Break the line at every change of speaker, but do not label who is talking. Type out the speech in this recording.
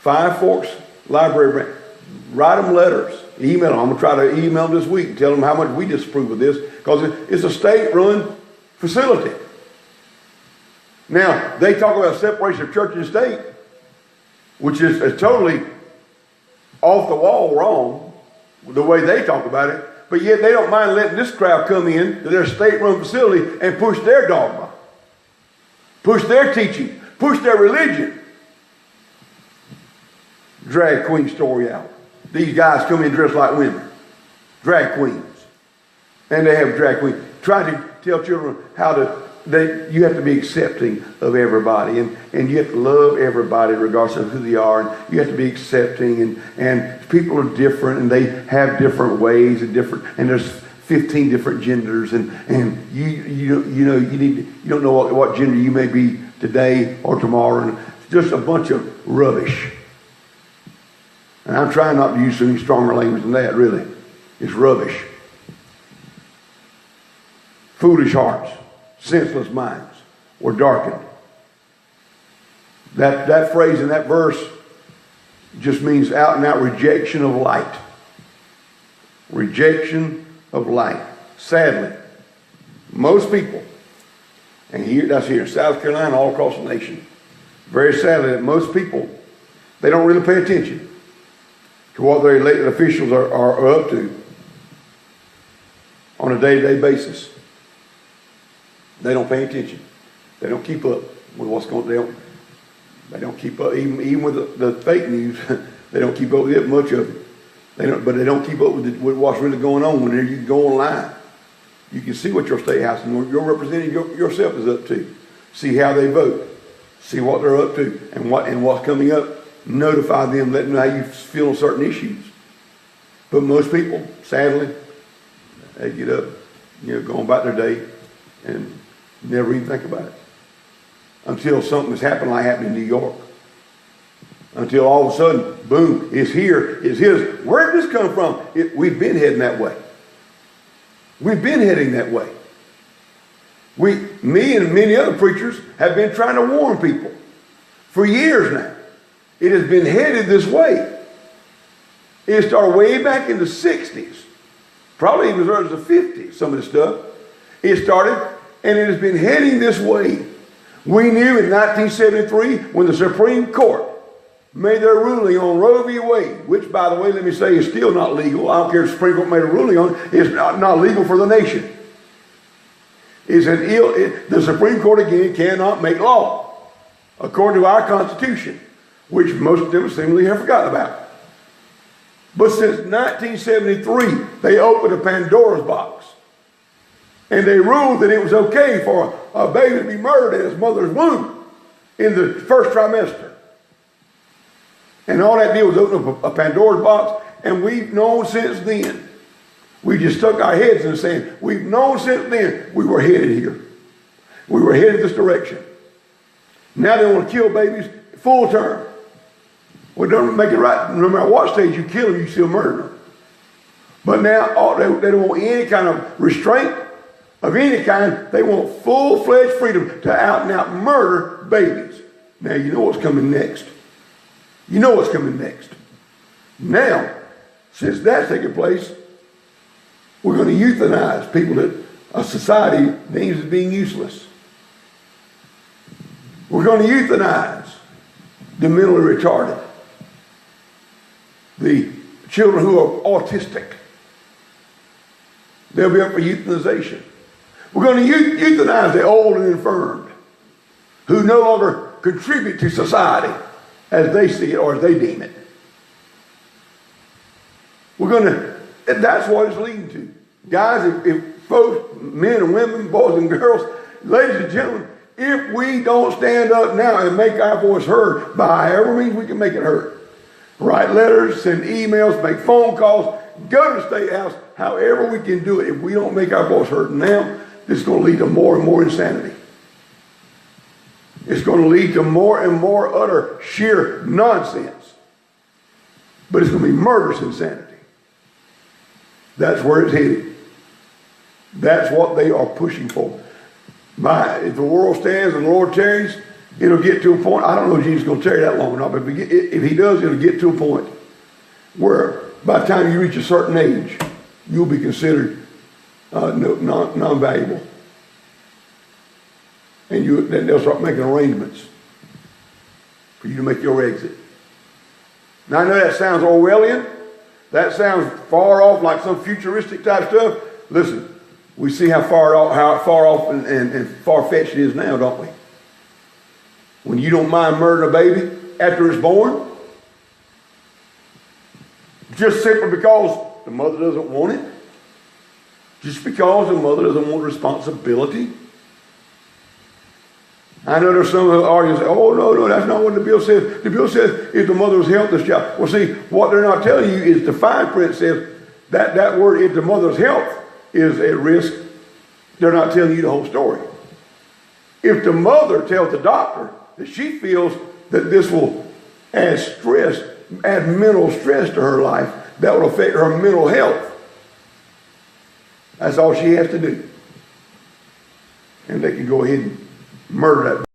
Five Forks Library branch. Write them letters. Email them. I'm going to try to email them this week and tell them how much we disapprove of this, because it's a state-run facility. Now, they talk about separation of church and state, which is totally off the wall wrong, the way they talk about it, but yet they don't mind letting this crowd come in to their state-run facility and push their dogma, push their teaching, push their religion. Drag queen story out. These guys come in dressed like women, drag queens, and they have drag queens trying to tell children how to. You have to be accepting of everybody, and you have to love everybody regardless of who they are, and you have to be accepting, and people are different, and they have different ways and there's 15 different genders, and you don't know what gender you may be today or tomorrow, and it's just a bunch of rubbish. And I'm trying not to use any stronger language than that, really. It's rubbish. Foolish hearts, senseless minds were darkened. That phrase in that verse just means out and out rejection of light. Rejection of light. Sadly, most people, and that's here in South Carolina, all across the nation, very sadly that most people, they don't really pay attention to what their elected officials are up to on a day-to-day basis. They don't pay attention. They don't keep up with what's going on. They don't keep up, even with the fake news. They don't keep up with it, much of it. But they don't keep up with what's really going on. Whenever you go online, you can see what your state house and your representative yourself is up to. See how they vote. See what they're up to and what's coming up. Notify them, let them know how you feel on certain issues. But most people, sadly, they get up, go about their day and never even think about it. Until something has happened like happened in New York. Until all of a sudden, boom, it's here, it's his. Where did this come from? We've been heading that way. We've been heading that way. Me and many other preachers have been trying to warn people for years now. It has been headed this way. It started way back in the 60s. Probably even as early as the 50s, some of this stuff. It started, and it has been heading this way. We knew in 1973, when the Supreme Court made their ruling on Roe v. Wade, which, by the way, let me say, is still not legal. I don't care if the Supreme Court made a ruling on it. It's not legal for the nation. The Supreme Court, again, cannot make law, according to our Constitution, which most of them seemingly have forgotten about. But since 1973, they opened a Pandora's box. And they ruled that it was okay for a baby to be murdered in his mother's womb in the first trimester. And all that did was open up a Pandora's box, and we've known since then. We just stuck our heads in the sand. We've known since then we were headed here. We were headed this direction. Now they want to kill babies full term. Well, don't make it right. No matter what stage you kill them, you still murder them. But now they don't want any kind of restraint of any kind. They want full-fledged freedom to out and out murder babies. Now you know what's coming next. You know what's coming next. Now, since that's taking place, we're going to euthanize people that a society deems as being useless. We're going to euthanize the mentally retarded, the children who are autistic. They'll be up for euthanization. We're going to euthanize the old and infirmed who no longer contribute to society as they see it or as they deem it. That's what it's leading to. Guys, if folks, men and women, boys and girls, ladies and gentlemen, if we don't stand up now and make our voice heard by however means we can make it heard, write letters, send emails, make phone calls, go to the State House, however we can do it, if we don't make our voice heard now, this is going to lead to more and more insanity. It's going to lead to more and more utter sheer nonsense. But it's going to be murderous insanity. That's where it's headed. That's what they are pushing for. If the world stands and the Lord tarries, it'll get to a point, I don't know if Jesus is going to tarry that long or not, but if he does, it'll get to a point where by the time you reach a certain age, you'll be considered non-valuable. And then they'll start making arrangements for you to make your exit. Now I know that sounds Orwellian. That sounds far off, like some futuristic type stuff. Listen, we see how far off and far-fetched it is now, don't we? When you don't mind murdering a baby after it's born, just simply because the mother doesn't want it, just because the mother doesn't want responsibility. I know there's some who argue and say, oh, no, that's not what the bill says. The bill says if the mother was health, this child. Well, see, what they're not telling you is the fine print says that word, if the mother's health is at risk, they're not telling you the whole story. If the mother tells the doctor that she feels that this will add mental stress to her life, that will affect her mental health, that's all she has to do. And they can go ahead and murder that